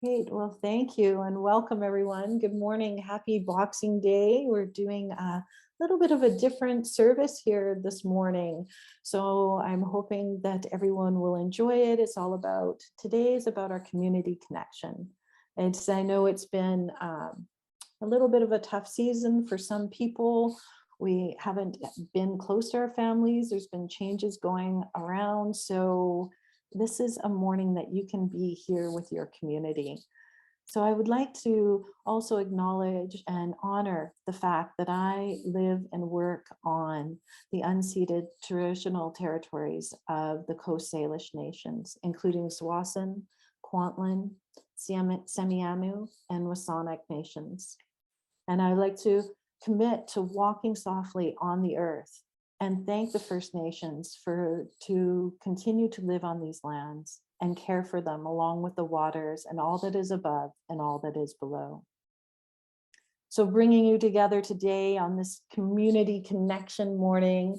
Great. Well, thank you and welcome everyone. Good morning. Happy Boxing Day. We're doing a little bit of a different service here this morning. So I'm hoping that everyone will enjoy it. It's all about, today is about our community connection. I know it's been a little bit of a tough season for some people. We haven't been close to our families. There's been changes going around. So this is a morning that you can be here with your community. So I would like to also acknowledge and honor the fact that I live and work on the unceded traditional territories of the Coast Salish nations, including Swasin, Kwantlen, Semiahmoo, and Wasanic nations. And I'd like to commit to walking softly on the earth and thank the First Nations to continue to live on these lands and care for them along with the waters and all that is above and all that is below. So bringing you together today on this community connection morning,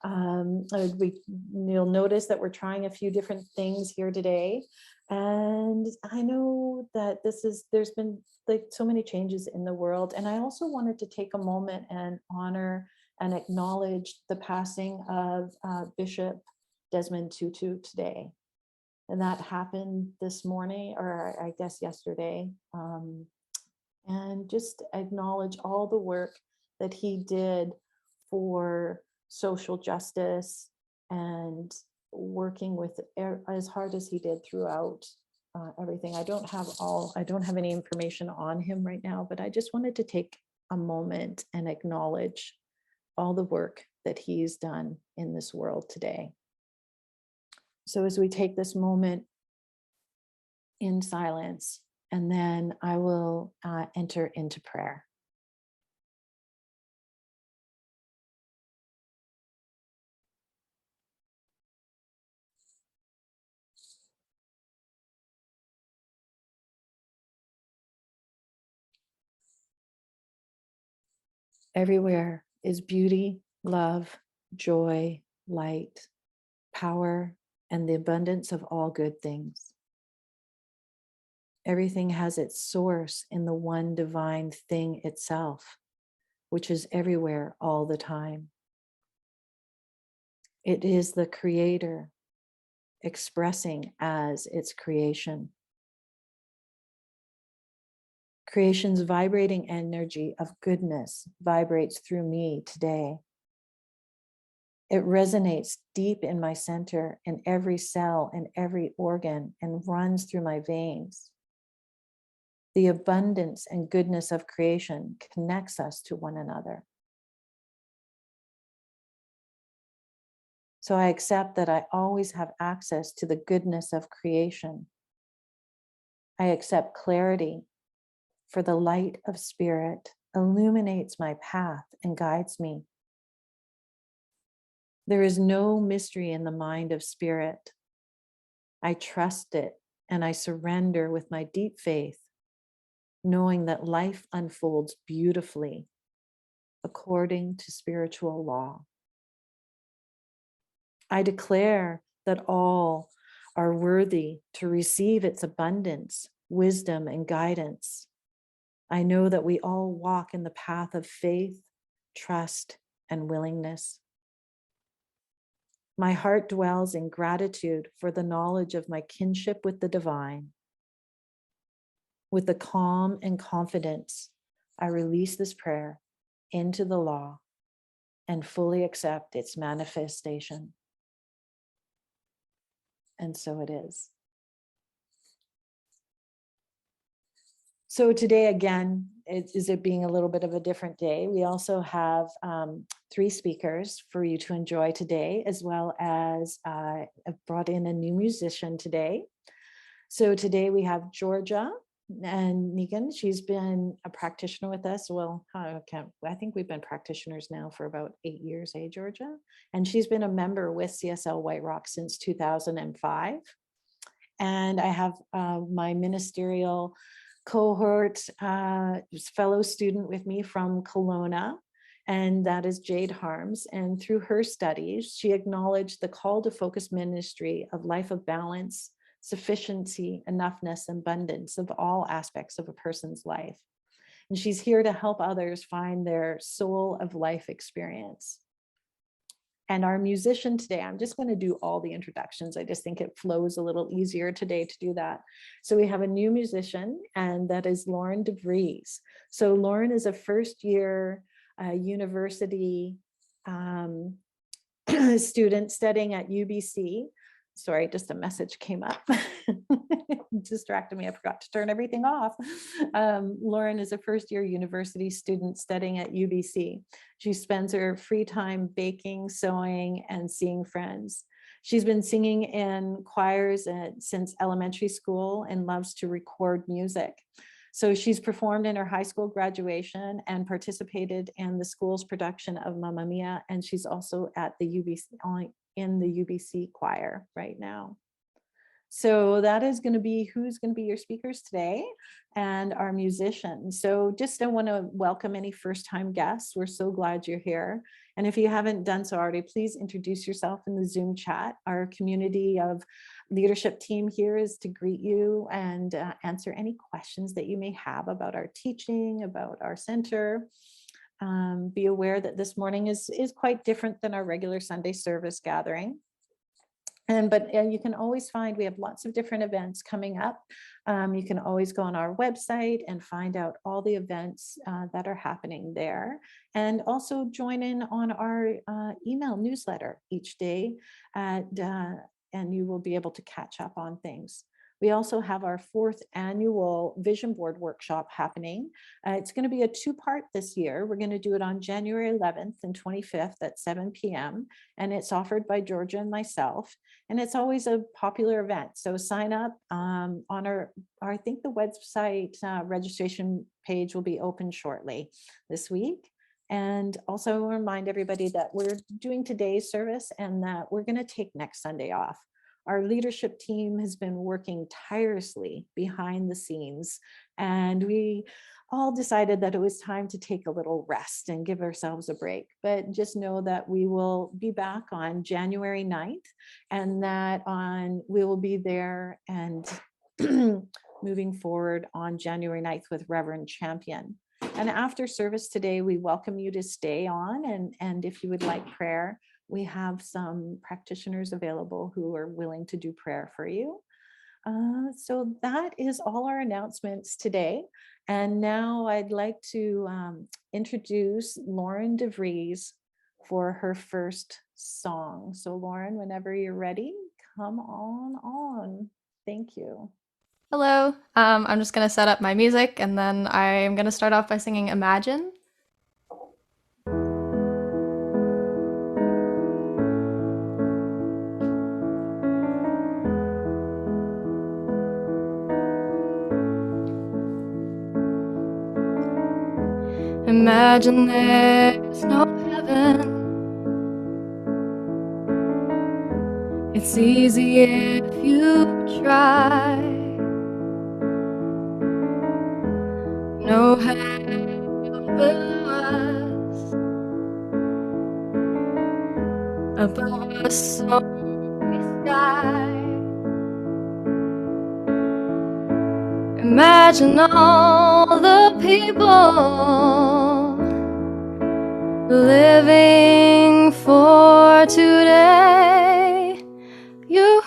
you'll notice that we're trying a few different things here today. And I know that there's been like so many changes in the world. And I also wanted to take a moment and honor and acknowledge the passing of Bishop Desmond Tutu today. And that happened this morning, or I guess yesterday. And just acknowledge all the work that he did for social justice and working with as hard as he did throughout everything. I don't have any information on him right now, but I just wanted to take a moment and acknowledge all the work that he's done in this world today. So as we take this moment in silence, and then I will enter into prayer. Everywhere is beauty, love, joy, light, power, and the abundance of all good things. Everything has its source in the one divine thing itself, which is everywhere all the time. It is the Creator expressing as its creation. Creation's vibrating energy of goodness vibrates through me today. It resonates deep in my center, in every cell, in every organ, and runs through my veins. The abundance and goodness of creation connects us to one another. So I accept that I always have access to the goodness of creation. I accept clarity, for the light of spirit illuminates my path and guides me. There is no mystery in the mind of spirit. I trust it and I surrender with my deep faith, knowing that life unfolds beautifully according to spiritual law. I declare that all are worthy to receive its abundance, wisdom, and guidance. I know that we all walk in the path of faith, trust, and willingness. My heart dwells in gratitude for the knowledge of my kinship with the divine. With the calm and confidence, I release this prayer into the law and fully accept its manifestation. And so it is. So today, again, it being a little bit of a different day. We also have 3 speakers for you to enjoy today, as well as I've brought in a new musician today. So today we have Georgia and Negan. She's been a practitioner with us. Well, I think we've been practitioners now for about 8 years, Georgia? And she's been a member with CSL White Rock since 2005. And I have my ministerial cohort fellow student with me from Kelowna, and that is Jade Harms. And through her studies, she acknowledged the call to focus ministry of life of balance, sufficiency, enoughness, abundance of all aspects of a person's life. And she's here to help others find their soul of life experience. And our musician today, I'm just going to do all the introductions. I just think it flows a little easier today to do that. So we have a new musician, and that is Lauren DeVries. So Lauren is a first year university student studying at UBC. Sorry, just a message came up. Distracted me. I forgot to turn everything off. Lauren is a first year university student studying at UBC. She spends her free time baking, sewing, and seeing friends. She's been singing in choirs since elementary school and loves to record music. So she's performed in her high school graduation and participated in the school's production of Mamma Mia, and she's also at the UBC, in the UBC choir right now. So that is going to be who's going to be your speakers today and our musicians. So just I want to welcome any first-time guests. We're so glad you're here. And if you haven't done so already, please introduce yourself in the Zoom chat. Our community of leadership team here is to greet you and answer any questions that you may have about our teaching, about our center. Be aware that this morning is quite different than our regular Sunday service gathering. But you can always find, we have lots of different events coming up. You can always go on our website and find out all the events that are happening there. And also join in on our email newsletter each day, and you will be able to catch up on things. We also have our 4th annual vision board workshop happening. It's going to be a 2-part this year. We're going to do it on January 11th and 25th at 7 p.m. And it's offered by Georgia and myself. And it's always a popular event. So sign up on our, I think the website registration page will be open shortly this week. And also remind everybody that we're doing today's service and that we're going to take next Sunday off. Our leadership team has been working tirelessly behind the scenes, and we all decided that it was time to take a little rest and give ourselves a break. But just know that we will be back on January 9th, and that we will be there and moving forward on January 9th with Reverend Champion. And after service today, we welcome you to stay on, and if you would like prayer, we have some practitioners available who are willing to do prayer for you. So that is all our announcements today. And now I'd like to introduce Lauren DeVries for her first song. So Lauren, whenever you're ready, come on. Thank you. Hello, I'm just going to set up my music and then I'm going to start off by singing Imagine. Imagine there's no heaven. It's easy if you try. No heaven below us, above us only sky. Imagine all the people living for today. You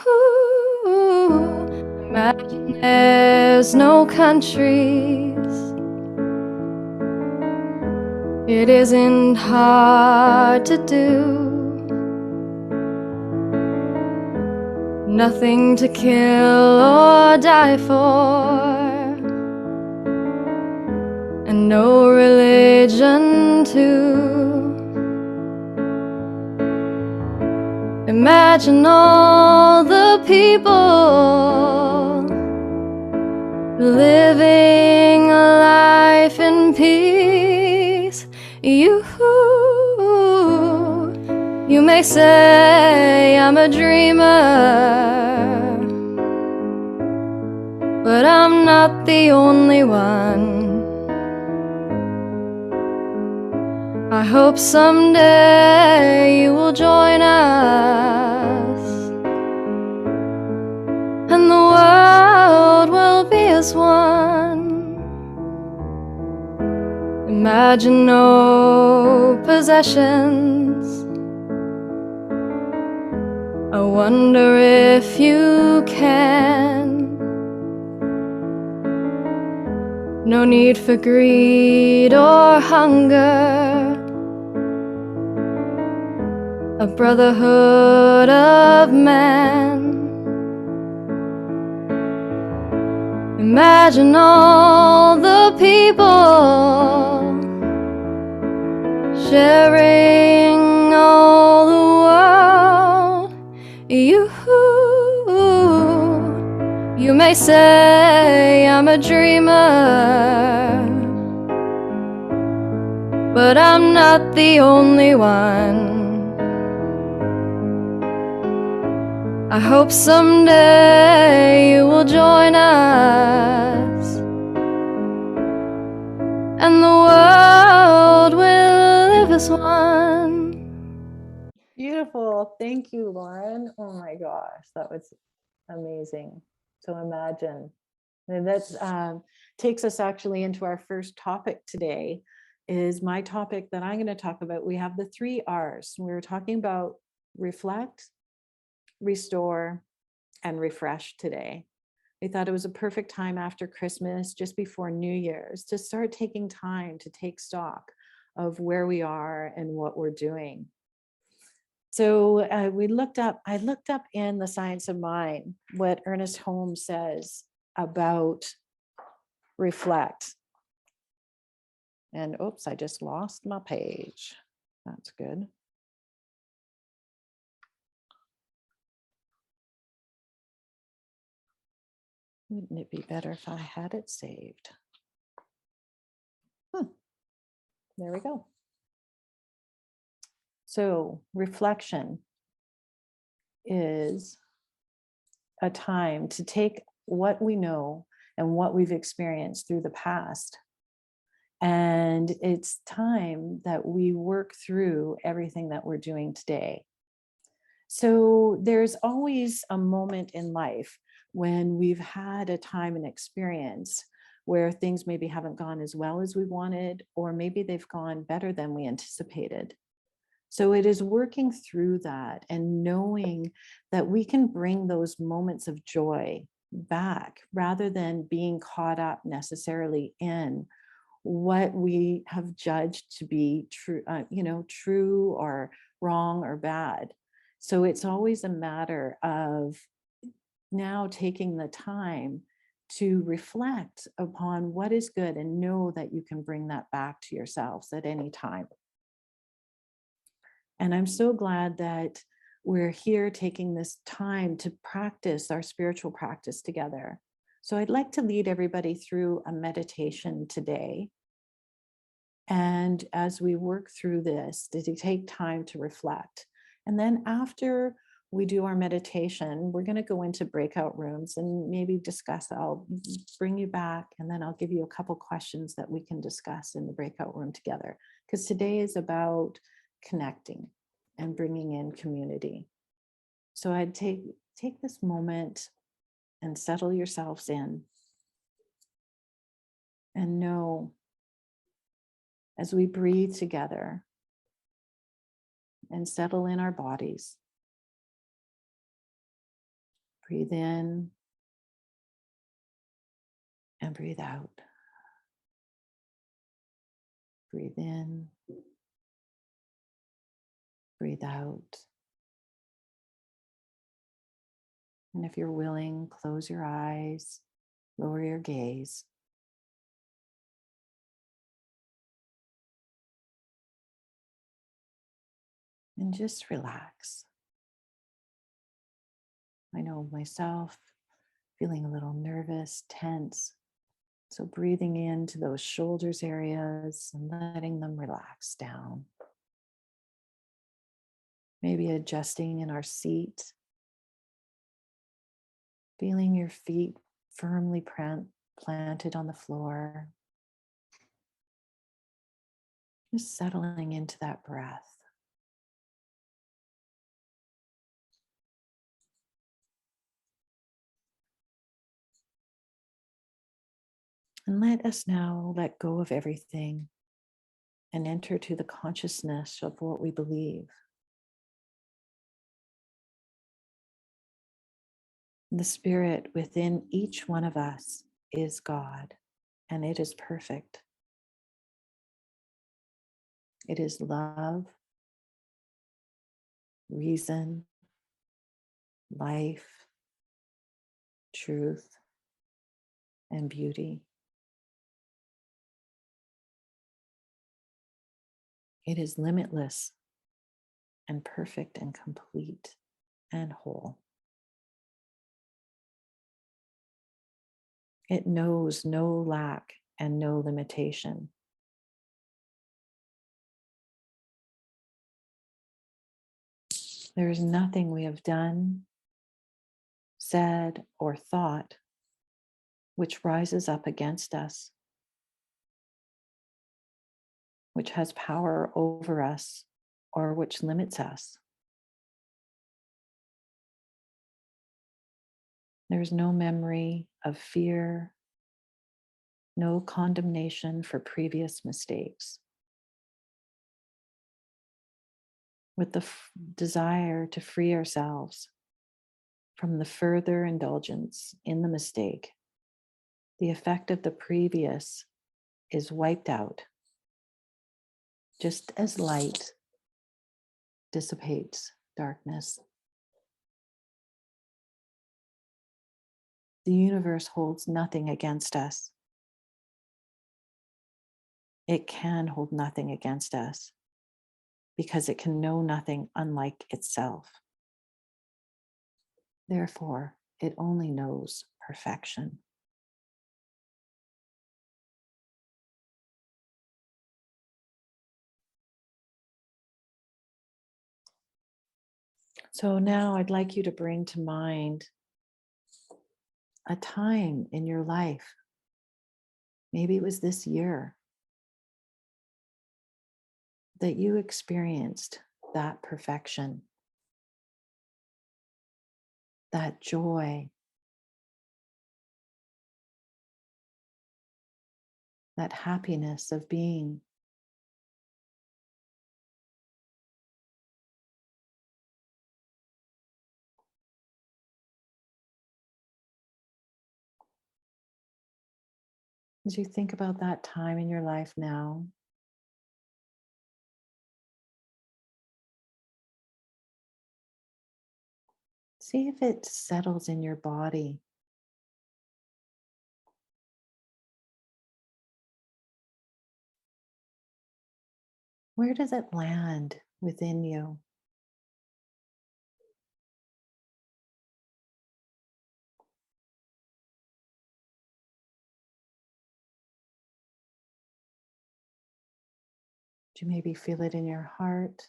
imagine there's no countries. It isn't hard to do. Nothing to kill or die for, and no religion too. Imagine all the people living a life in peace. You may say I'm a dreamer, but I'm not the only one. I hope someday you will join us, and the as one. Imagine no possessions. I wonder if you can. No need for greed or hunger. A brotherhood of man. Imagine all the people sharing all the world. You may say I'm a dreamer, but I'm not the only one. I hope someday you will join us, and the world will live as one. Beautiful. Thank you, Lauren. Oh my gosh, that was amazing. So imagine. And that takes us actually into our first topic today, is my topic that I'm going to talk about. We have the 3 R's. We were talking about reflect, restore, and refresh today. We thought it was a perfect time after Christmas, just before New Year's, to start taking time to take stock of where we are and what we're doing. So I looked up in the Science of Mind what Ernest Holmes says about reflect. And oops, I just lost my page. That's good. Wouldn't it be better if I had it saved? There we go. So reflection is a time to take what we know and what we've experienced through the past. And it's time that we work through everything that we're doing today. So there's always a moment in life when we've had a time and experience where things maybe haven't gone as well as we wanted, or maybe they've gone better than we anticipated. So it is working through that and knowing that we can bring those moments of joy back rather than being caught up necessarily in what we have judged to be true, true or wrong or bad. So it's always a matter of now taking the time to reflect upon what is good and know that you can bring that back to yourselves at any time. And I'm so glad that we're here taking this time to practice our spiritual practice together. So I'd like to lead everybody through a meditation today. And as we work through this, to take time to reflect. And then after we do our meditation, we're going to go into breakout rooms and maybe discuss. I'll bring you back and then I'll give you a couple questions that we can discuss in the breakout room together. Because today is about connecting and bringing in community. So I'd take this moment and settle yourselves in and know, as we breathe together and settle in our bodies, breathe in and breathe out. Breathe in, breathe out. And if you're willing, close your eyes, lower your gaze. And just relax. I know myself feeling a little nervous, tense. So breathing into those shoulders areas and letting them relax down. Maybe adjusting in our seat. Feeling your feet firmly planted on the floor. Just settling into that breath. And let us now let go of everything and enter to the consciousness of what we believe. The spirit within each one of us is God, and it is perfect. It is love, reason, life, truth, and beauty. It is limitless and perfect and complete and whole. It knows no lack and no limitation. There is nothing we have done, said, or thought which rises up against us, which has power over us, or which limits us. There is no memory of fear, no condemnation for previous mistakes. With the desire to free ourselves from the further indulgence in the mistake, the effect of the previous is wiped out, just as light dissipates darkness. The universe holds nothing against us. It can hold nothing against us because it can know nothing unlike itself. Therefore, it only knows perfection. So now I'd like you to bring to mind a time in your life. Maybe it was this year that you experienced that perfection, that joy, that happiness of being. As you think about that time in your life now, see if it settles in your body. Where does it land within you? Do you maybe feel it in your heart?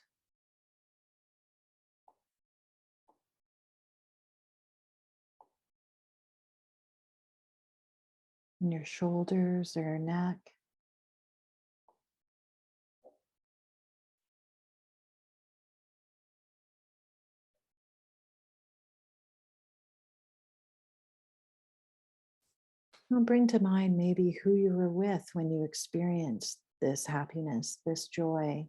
In your shoulders or your neck? Well, bring to mind maybe who you were with when you experienced this happiness, this joy.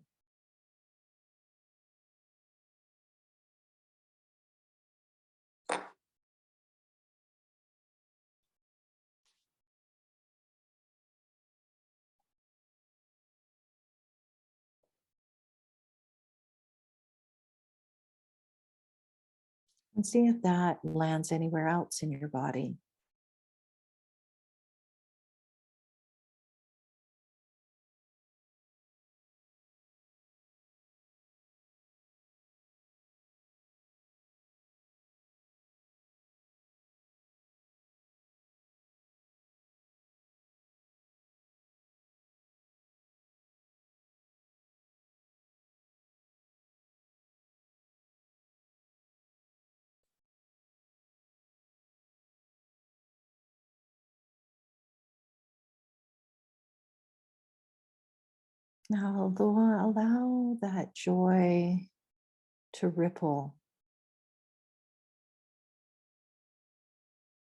And see if that lands anywhere else in your body. Now, allow that joy to ripple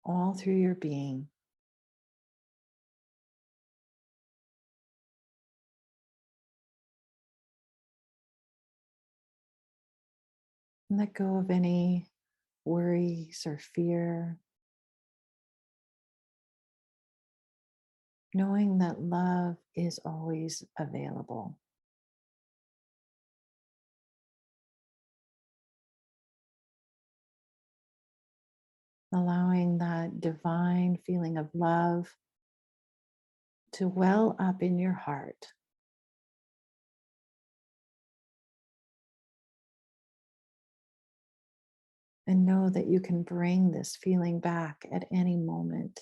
all through your being. Let go of any worries or fear, knowing that love is always available. Allowing that divine feeling of love to well up in your heart. And know that you can bring this feeling back at any moment.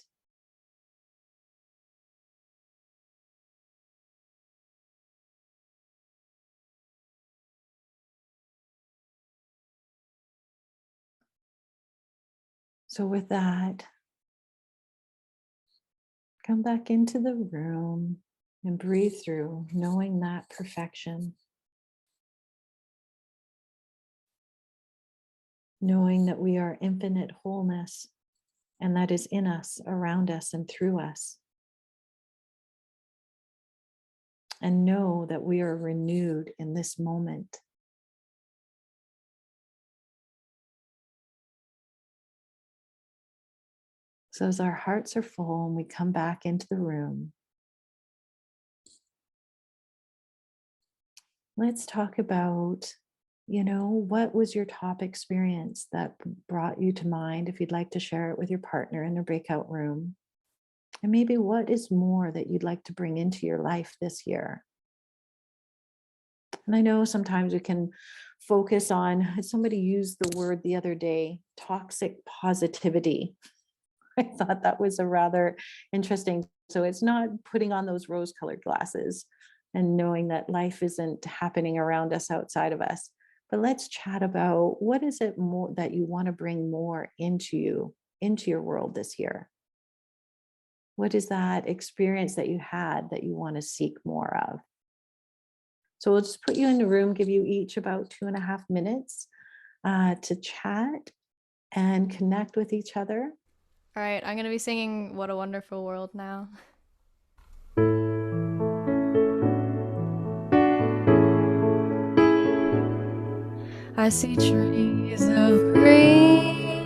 So, with that, come back into the room and breathe through, knowing that perfection, knowing that we are infinite wholeness and that is in us, around us, and through us. And know that we are renewed in this moment. So, as our hearts are full and we come back into the room, let's talk about, what was your top experience that brought you to mind, if you'd like to share it with your partner in a breakout room? And maybe what is more that you'd like to bring into your life this year? And I know sometimes we can focus on, somebody used the word the other day, toxic positivity. I thought that was a rather interesting. So it's not putting on those rose-colored glasses and knowing that life isn't happening around us, outside of us. But let's chat about, what is it more that you want to bring more into you, into your world this year? What is that experience that you had that you want to seek more of? So we'll just put you in the room, give you each about 2.5 minutes to chat and connect with each other. All right, I'm going to be singing What a Wonderful World now. I see trees of green,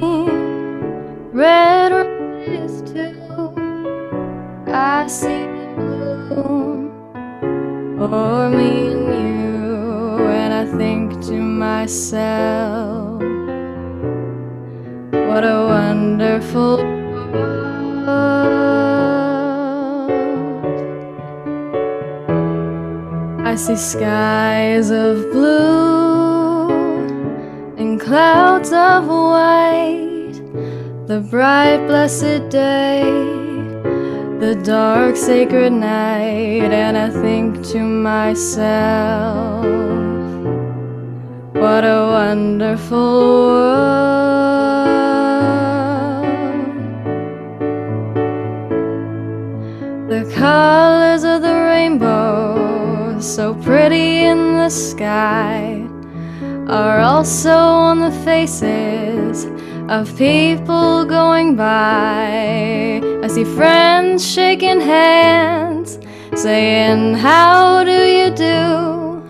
red roses too. I see them bloom for me and you, and I think to myself, what a wonderful world. I see skies of blue and clouds of white, the bright blessed day, the dark sacred night, and I think to myself, what a wonderful world. The colors of the rainbow, so pretty in the sky, are also on the faces of people going by. I see friends shaking hands, saying, how do you do?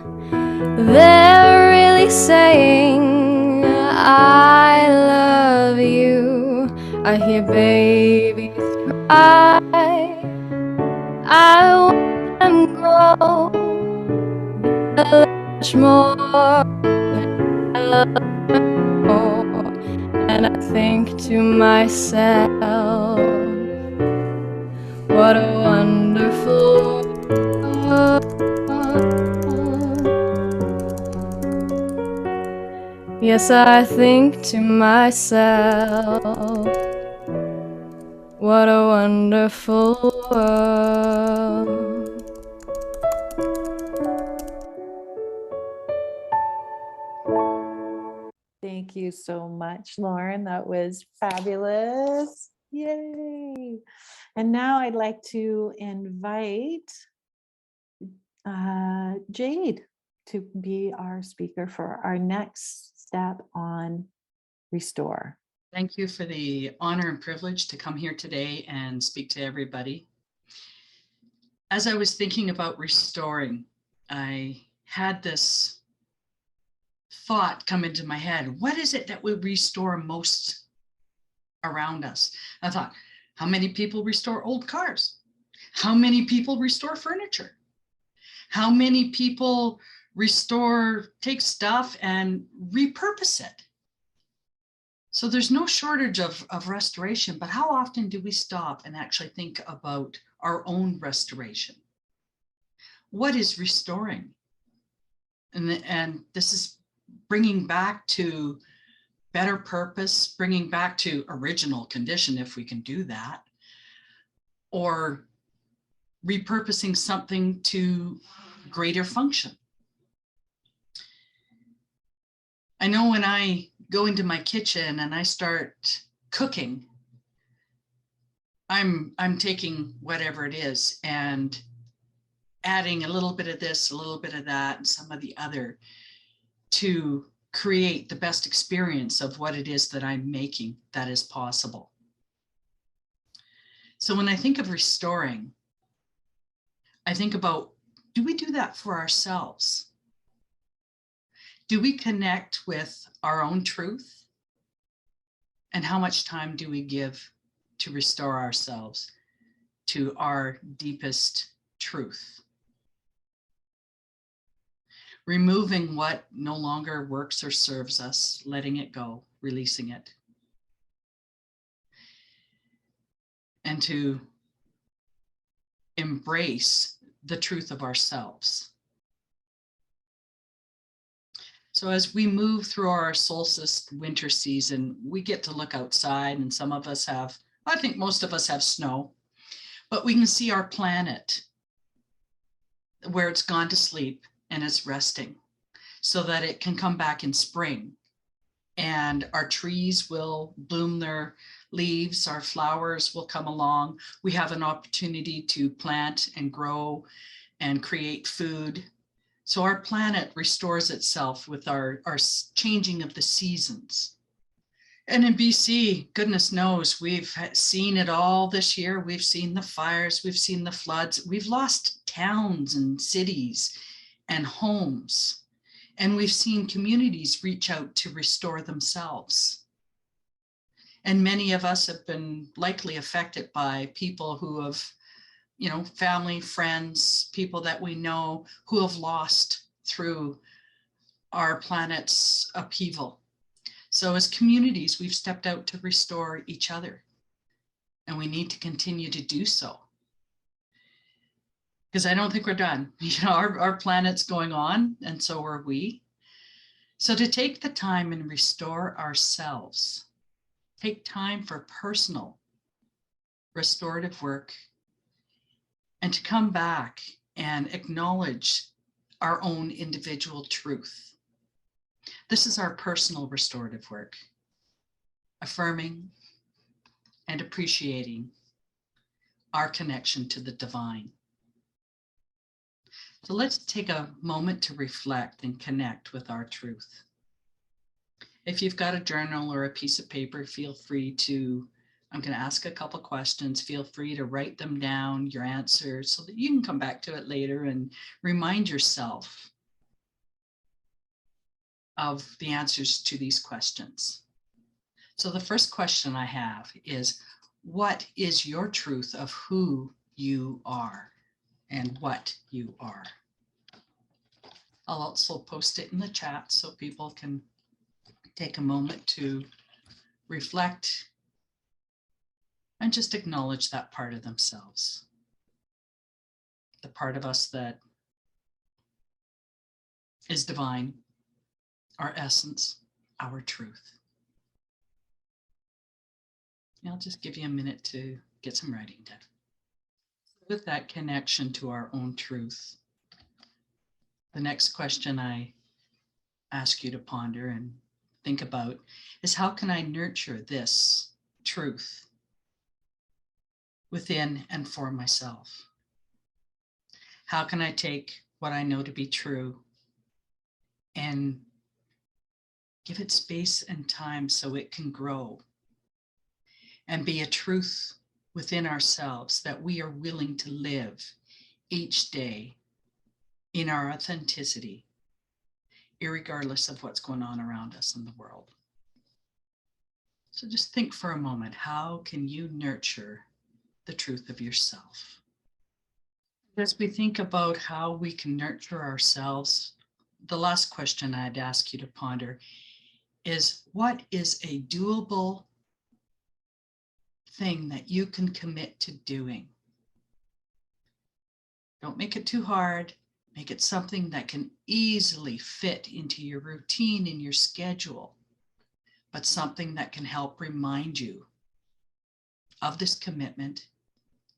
They're really saying, I love you. I hear babies cry, I want them grow much more than I love them. And I think to myself, what a wonderful world. Yes, I think to myself, what a wonderful world. Thank you so much, Lauren. That was fabulous. Yay. And now I'd like to invite Jade to be our speaker for our next step on Restore. Thank you for the honor and privilege to come here today and speak to everybody. As I was thinking about restoring, I had this thought come into my head. What is it that we restore most around us? I thought, how many people restore old cars? How many people restore furniture? How many people take stuff and repurpose it? So there's no shortage of restoration, but how often do we stop and actually think about our own restoration? What is restoring? And this is bringing back to better purpose, bringing back to original condition, if we can do that, or repurposing something to greater function. I know when I go into my kitchen and I start cooking, I'm taking whatever it is and adding a little bit of this, a little bit of that, and some of the other to create the best experience of what it is that I'm making that is possible. So when I think of restoring, I think about, do we do that for ourselves? Do we connect with our own truth? And how much time do we give to restore ourselves to our deepest truth? Removing what no longer works or serves us, letting it go, releasing it. And to embrace the truth of ourselves. So as we move through our solstice winter season, we get to look outside, and some of us have, I think most of us have snow, but we can see our planet where it's gone to sleep and it's resting so that it can come back in spring. And our trees will bloom their leaves, our flowers will come along. We have an opportunity to plant and grow and create food. So our planet restores itself with our changing of the seasons. And in BC, goodness knows, we've seen it all this year. We've seen the fires, we've seen the floods, we've lost towns and cities and homes. And we've seen communities reach out to restore themselves. And many of us have been likely affected by people who have, family, friends, people that we know who have lost through our planet's upheaval. So as communities, we've stepped out to restore each other, and we need to continue to do so. Because I don't think we're done. Our planet's going on, and so are we. So to take the time and restore ourselves, take time for personal restorative work, and to come back and acknowledge our own individual truth. This is our personal restorative work, affirming and appreciating our connection to the divine. So let's take a moment to reflect and connect with our truth. If you've got a journal or a piece of paper, feel free to, I'm going to ask a couple questions. Feel free to write them down, your answers, so that you can come back to it later and remind yourself of the answers to these questions. So the first question I have is, what is your truth of who you are and what you are? I'll also post it in the chat so people can take a moment to reflect and just acknowledge that part of themselves, the part of us that is divine, our essence, our truth. I'll just give you a minute to get some writing done. With that connection to our own truth, the next question I ask you to ponder and think about is, how can I nurture this truth within and for myself? How can I take what I know to be true and give it space and time so it can grow and be a truth within ourselves that we are willing to live each day in our authenticity, irregardless of what's going on around us in the world. So just think for a moment, how can you nurture the truth of yourself? As we think about how we can nurture ourselves, the last question I'd ask you to ponder is, what is a doable thing that you can commit to doing? Don't make it too hard. Make it something that can easily fit into your routine, in your schedule, but something that can help remind you of this commitment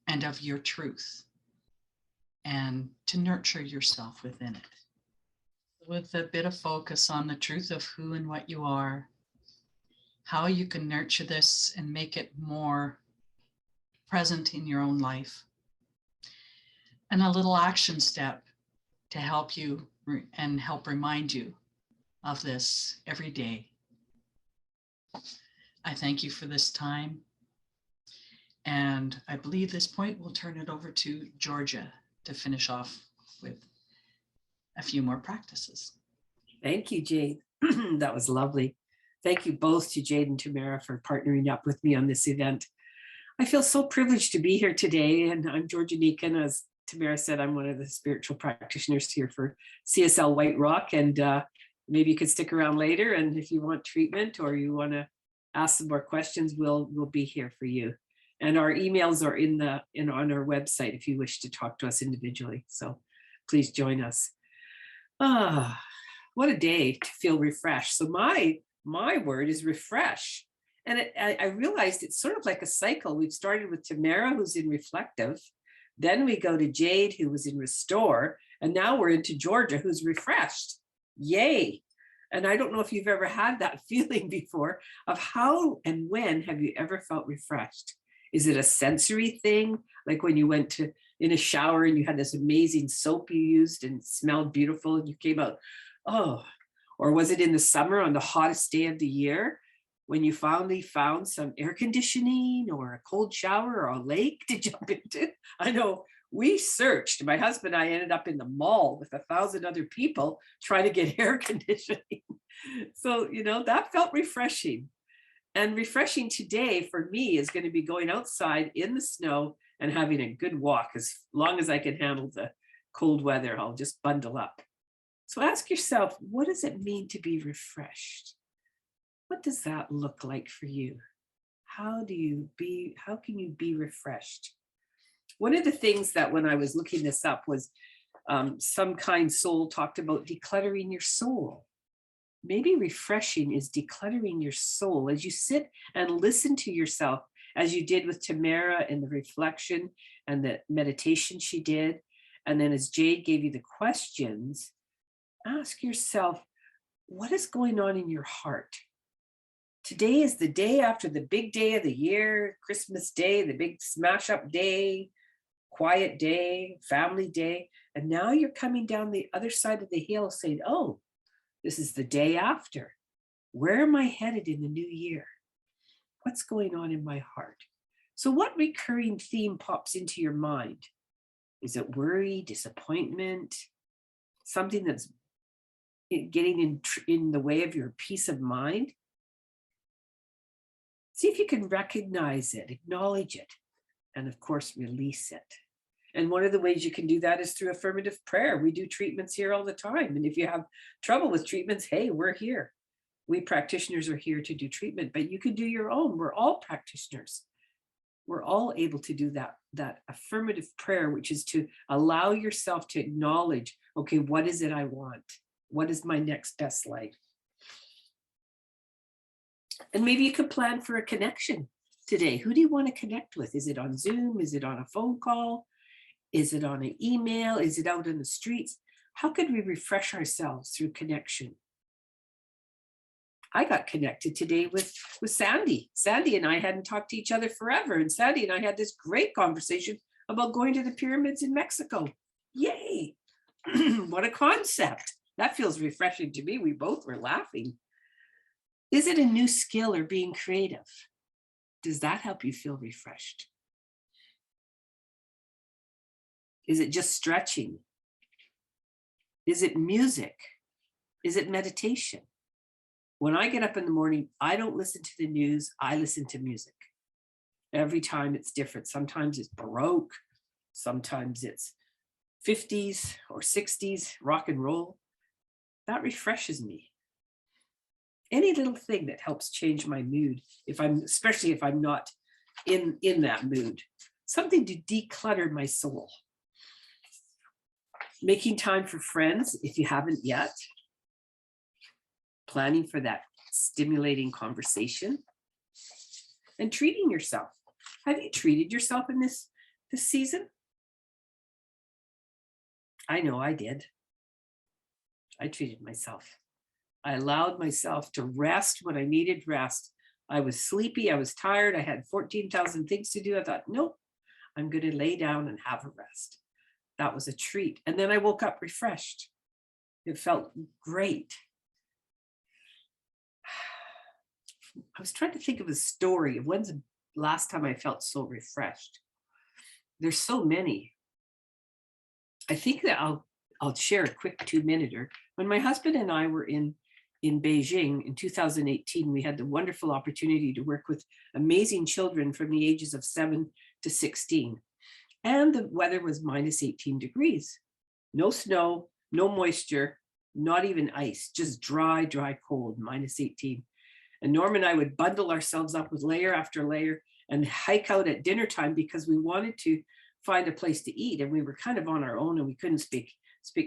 and of your truth, and to nurture yourself within it. With a bit of focus on the truth of who and what you are, how you can nurture this and make it more present in your own life, and a little action step to help you and help remind you of this every day. I thank you for this time. And I believe at this point we'll turn it over to Georgia to finish off with a few more practices. Thank you, Jade. That was lovely. Thank you both to Jade and Tamara for partnering up with me on this event. I feel so privileged to be here today, and I'm Georgia Neekin. As Tamara said, I'm one of the spiritual practitioners here for CSL White Rock, and maybe you could stick around later, and if you want treatment or you want to ask some more questions, we'll be here for you. And our emails are on our website if you wish to talk to us individually. So please join us. What a day to feel refreshed. So my word is refresh. And I realized it's sort of like a cycle. We've started with Tamara, who's in reflective. Then we go to Jade, who was in restore. And now we're into Georgia, who's refreshed. Yay. And I don't know if you've ever had that feeling before of how and when have you ever felt refreshed? Is it a sensory thing? Like when you went in a shower and you had this amazing soap you used and it smelled beautiful and you came out, oh, or was it in the summer on the hottest day of the year when you finally found some air conditioning or a cold shower or a lake to jump into? I know we searched. My husband and I ended up in the mall with 1,000 other people trying to get air conditioning. So, that felt refreshing. And refreshing today for me is going to be going outside in the snow and having a good walk. As long as I can handle the cold weather, I'll just bundle up. So ask yourself, what does it mean to be refreshed? What does that look like for you? How can you be refreshed? One of the things that when I was looking this up was Some Kind Soul talked about decluttering your soul. Maybe refreshing is decluttering your soul as you sit and listen to yourself, as you did with Tamara in the reflection and the meditation she did. And then as Jade gave you the questions, ask yourself, what is going on in your heart? Today is the day after the big day of the year, Christmas Day, the big smash up day, quiet day, family day. And now you're coming down the other side of the hill saying, oh, this is the day after. Where am I headed in the new year? What's going on in my heart? So what recurring theme pops into your mind? Is it worry, disappointment, something that's getting in the way of your peace of mind? See if you can recognize it, acknowledge it, and of course, release it. And one of the ways you can do that is through affirmative prayer. We do treatments here all the time. And if you have trouble with treatments, hey, we're here. We practitioners are here to do treatment, but you can do your own. We're all practitioners. We're all able to do that affirmative prayer, which is to allow yourself to acknowledge, okay, what is it I want? What is my next best life? And maybe you could plan for a connection today. Who do you want to connect with? Is it on Zoom? Is it on a phone call? Is it on an email? Is it out in the streets? How could we refresh ourselves through connection? I got connected today with Sandy. Sandy and I hadn't talked to each other forever. And Sandy and I had this great conversation about going to the pyramids in Mexico. Yay! What a concept. That feels refreshing to me. We both were laughing. Is it a new skill or being creative? Does that help you feel refreshed? Is it just stretching? Is it music? Is it meditation? When I get up in the morning, I don't listen to the news. I listen to music. Every time it's different. Sometimes it's Baroque. Sometimes it's 50s or 60s rock and roll. That refreshes me. Any little thing that helps change my mood, especially if I'm not in that mood. Something to declutter my soul. Making time for friends, if you haven't yet. Planning for that stimulating conversation. And treating yourself. Have you treated yourself in this season? I know I did. I treated myself. I allowed myself to rest when I needed rest. I was sleepy, I was tired, I had 14,000 things to do. I thought, nope, I'm going to lay down and have a rest. That was a treat. And then I woke up refreshed. It felt great. I was trying to think of a story of when's the last time I felt so refreshed. There's so many. I think that I'll share a quick 2-minuter. When my husband and I were in Beijing in 2018, we had the wonderful opportunity to work with amazing children from the ages of 7 to 16. And the weather was minus 18 degrees. No snow, no moisture, not even ice, just dry, cold, minus 18. And Norm and I would bundle ourselves up with layer after layer and hike out at dinner time because we wanted to find a place to eat. And we were kind of on our own and we couldn't speak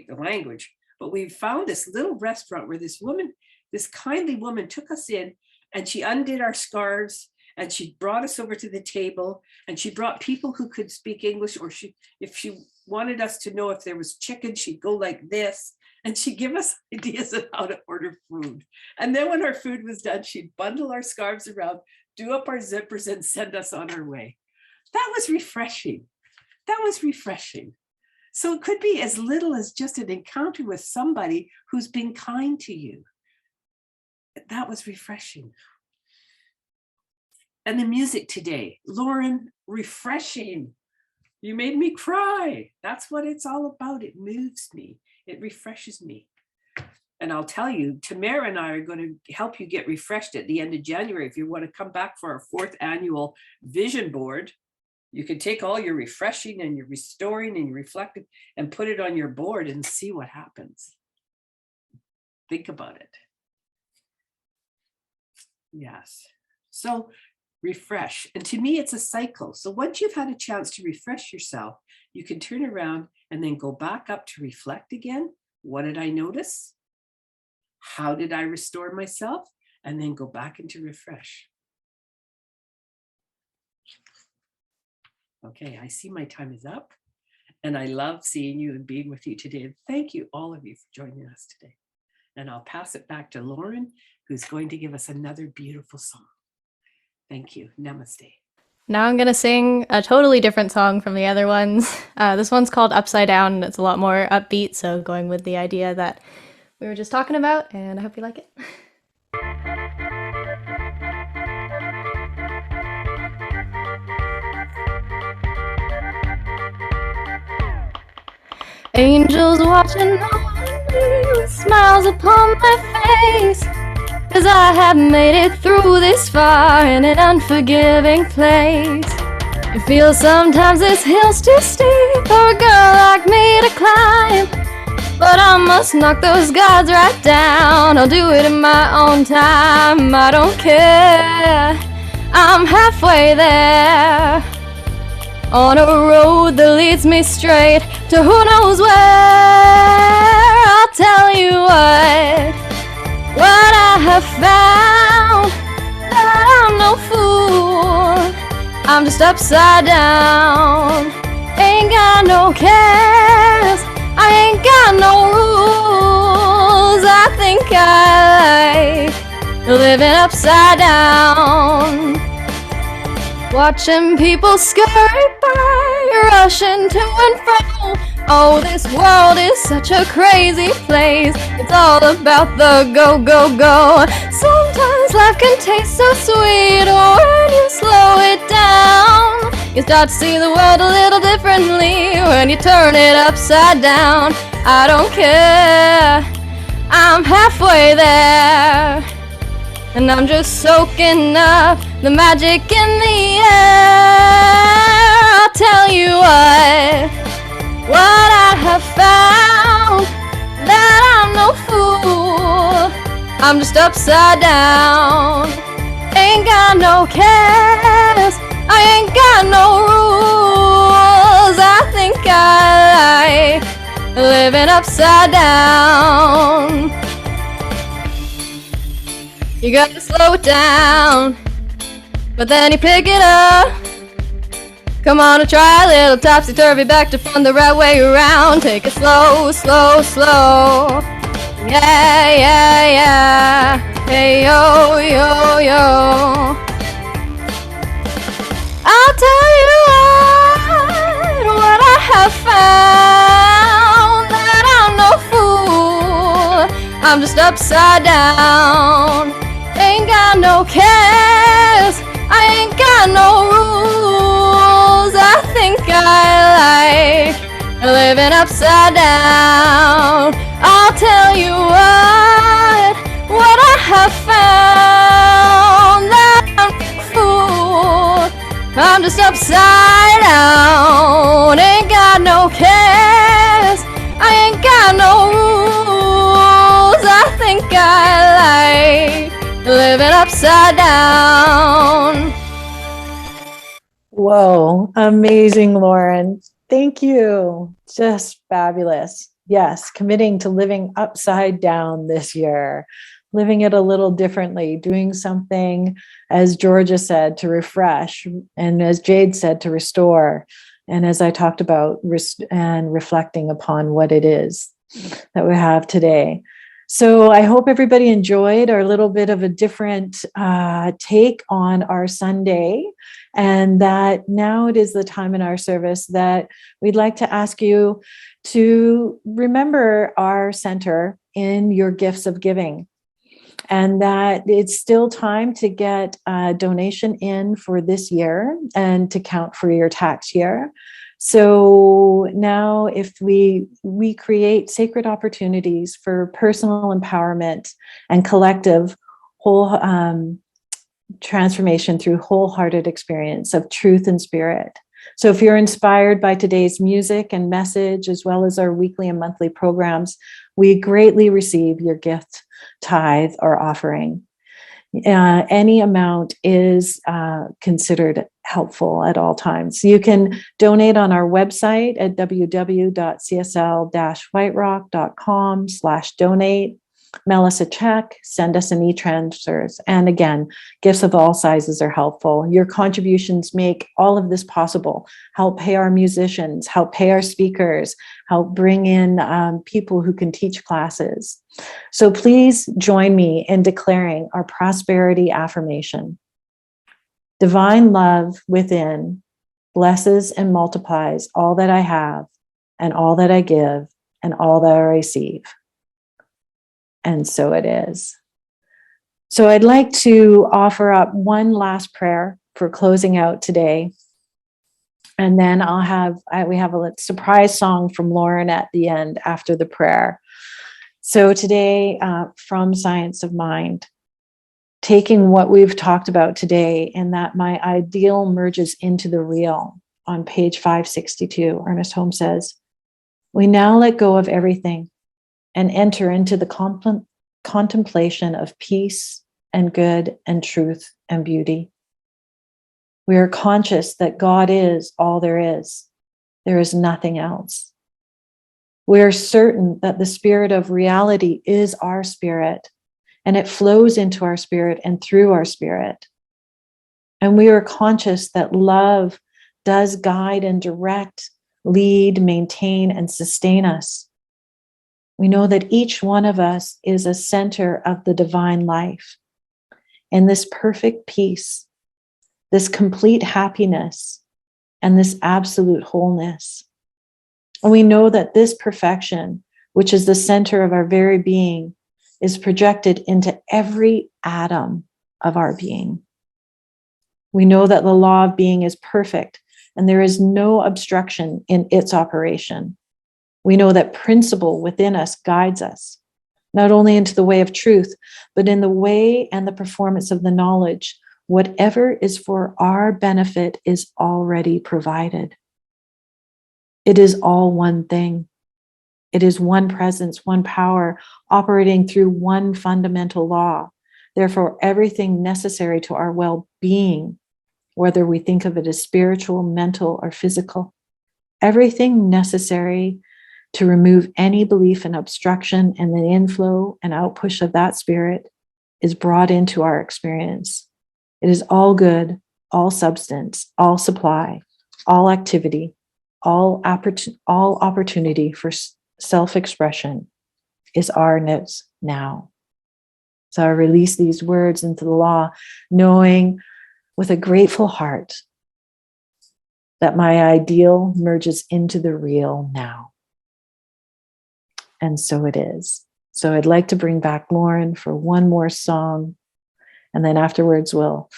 the language. But we found this little restaurant where this kindly woman took us in and she undid our scarves and she brought us over to the table and she brought people who could speak English, or if she wanted us to know if there was chicken, she'd go like this. And she'd give us ideas of how to order food. And then when our food was done, she'd bundle our scarves around, do up our zippers and send us on our way. That was refreshing. That was refreshing. So it could be as little as just an encounter with somebody who's been kind to you. That was refreshing. And the music today, Lauren, refreshing. You made me cry. That's what it's all about. It moves me. It refreshes me. And I'll tell you, Tamara and I are going to help you get refreshed at the end of January. If you want to come back for our 4th annual vision board, you can take all your refreshing and your restoring and your reflective and put it on your board and see what happens. Think about it. Yes. So refresh. And to me, it's a cycle. So once you've had a chance to refresh yourself, you can turn around and then go back up to reflect again. What did I notice? How did I restore myself? And then go back into refresh. Okay, I see my time is up. And I love seeing you and being with you today. And thank you, all of you, for joining us today. And I'll pass it back to Lauren, who's going to give us another beautiful song. Thank you. Namaste. Now I'm going to sing a totally different song from the other ones. This one's called Upside Down, and it's a lot more upbeat, so going with the idea that we were just talking about, and I hope you like it. Angels watching over me with smiles upon my face, 'cause I have made it through this far in an unforgiving place. It feels sometimes this hill's too steep for a girl like me to climb, but I must knock those gods right down. I'll do it in my own time. I don't care. I'm halfway there, on a road that leads me straight to who knows where. I'll tell you what I have found, that I'm no fool. I'm just upside down. Ain't got no cares, I ain't got no rules. I think I like living upside down. Watching people scurry by, rushing to and fro. Oh, this world is such a crazy place. It's all about the go, go, go. Sometimes life can taste so sweet when you slow it down. You start to see the world a little differently when you turn it upside down. I don't care. I'm halfway there, and I'm just soaking up the magic in the air. I'll tell you what I have found, that I'm no fool. I'm just upside down, ain't got no cares, I ain't got no rules. I think I like living upside down. You gotta slow it down, but then you pick it up. Come on and try a little topsy-turvy, back to fun the right way around. Take it slow, slow, slow. Yeah, yeah, yeah. Hey, yo, yo, yo. I'll tell you what I have found, that I'm no fool. I'm just upside down, ain't got no cares, I ain't got no rules. I think I like living upside down. I'll tell you what I have found, that I'm no fool. I'm just upside down, ain't got no cares, I ain't got no rules. I think I like living upside down. Whoa, amazing, Lauren. Thank you. Just fabulous. Yes, committing to living upside down this year, living it a little differently, doing something, as Georgia said, to refresh, and as Jade said, to restore. And as I talked about, and reflecting upon what it is that we have today. So I hope everybody enjoyed our little bit of a different take on our Sunday, and that now it is the time in our service that we'd like to ask you to remember our center in your gifts of giving, and that it's still time to get a donation in for this year and to count for your tax year. So now if we create sacred opportunities for personal empowerment and collective whole transformation through wholehearted experience of truth and spirit. So if you're inspired by today's music and message, as well as our weekly and monthly programs, we greatly receive your gift, tithe, or offering. Any amount is considered helpful at all times. You can donate on our website at www.csl-whiterock.com/donate. Mail us a check, send us an e-transfers. And again, gifts of all sizes are helpful. Your contributions make all of this possible. Help pay our musicians, help pay our speakers, help bring in people who can teach classes. So please join me in declaring our prosperity affirmation. Divine love within blesses and multiplies all that I have and all that I give and all that I receive. And so it is. So I'd like to offer up one last prayer for closing out today. And then we have a surprise song from Lauren at the end after the prayer. So today, from Science of Mind, taking what we've talked about today, and that my ideal merges into the real, on page 562, Ernest Holmes says, "We now let go of everything and enter into the contemplation of peace and good and truth and beauty. We are conscious that God is all there is. There is nothing else. We are certain that the spirit of reality is our spirit, and it flows into our spirit and through our spirit. And we are conscious that love does guide and direct, lead, maintain, and sustain us. We know that each one of us is a center of the divine life. And this perfect peace, this complete happiness, and this absolute wholeness. And we know that this perfection, which is the center of our very being, is projected into every atom of our being. We know that the law of being is perfect, and there is no obstruction in its operation. We know that principle within us guides us. not only into the way of truth, but in the way and the performance of the knowledge. Whatever is for our benefit is already provided. It is all one thing. It is one presence, one power, operating through one fundamental law. Therefore, everything necessary to our well-being, whether we think of it as spiritual, mental, or physical, everything necessary to remove any belief in obstruction and the inflow and outpush of that spirit is brought into our experience. It is all good, all substance, all supply, all activity, all opportunity for self-expression is ours now. So I release these words into the law, knowing with a grateful heart that my ideal merges into the real now. And so it is. So I'd like to bring back Lauren for one more song. And then afterwards, we'll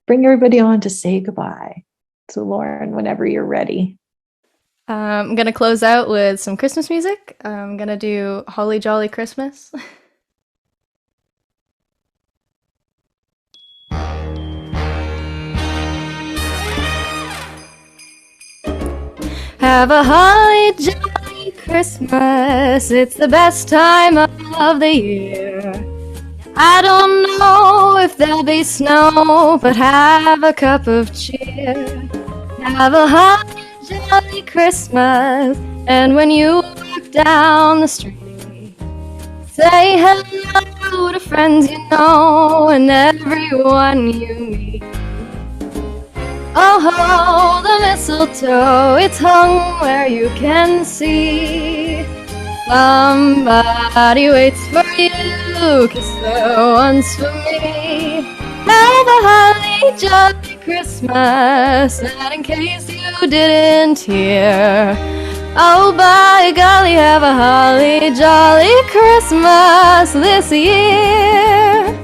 bring everybody on to say goodbye. So Lauren, whenever you're ready. I'm going to close out with some Christmas music. I'm going to do Holly Jolly Christmas. Have a holly jolly Christmas. It's the best time of the year. I don't know if there'll be snow, but have a cup of cheer. Have a holly jolly Christmas. And when you walk down the street, say hello to friends you know and everyone you meet. Oh ho, the mistletoe, it's hung where you can see. Somebody waits for you, kiss the ones for me. Have a holly jolly Christmas, and in case you didn't hear, oh by golly, have a holly jolly Christmas this year.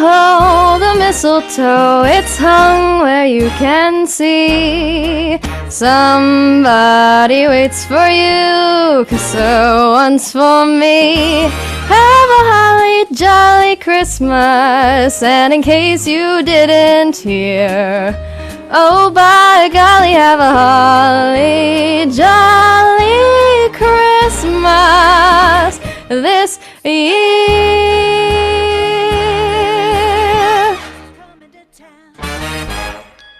Oh, the mistletoe, it's hung where you can see. Somebody waits for you, 'cause so one's for me. Have a holly jolly Christmas, and in case you didn't hear, oh by golly, have a holly jolly Christmas this year.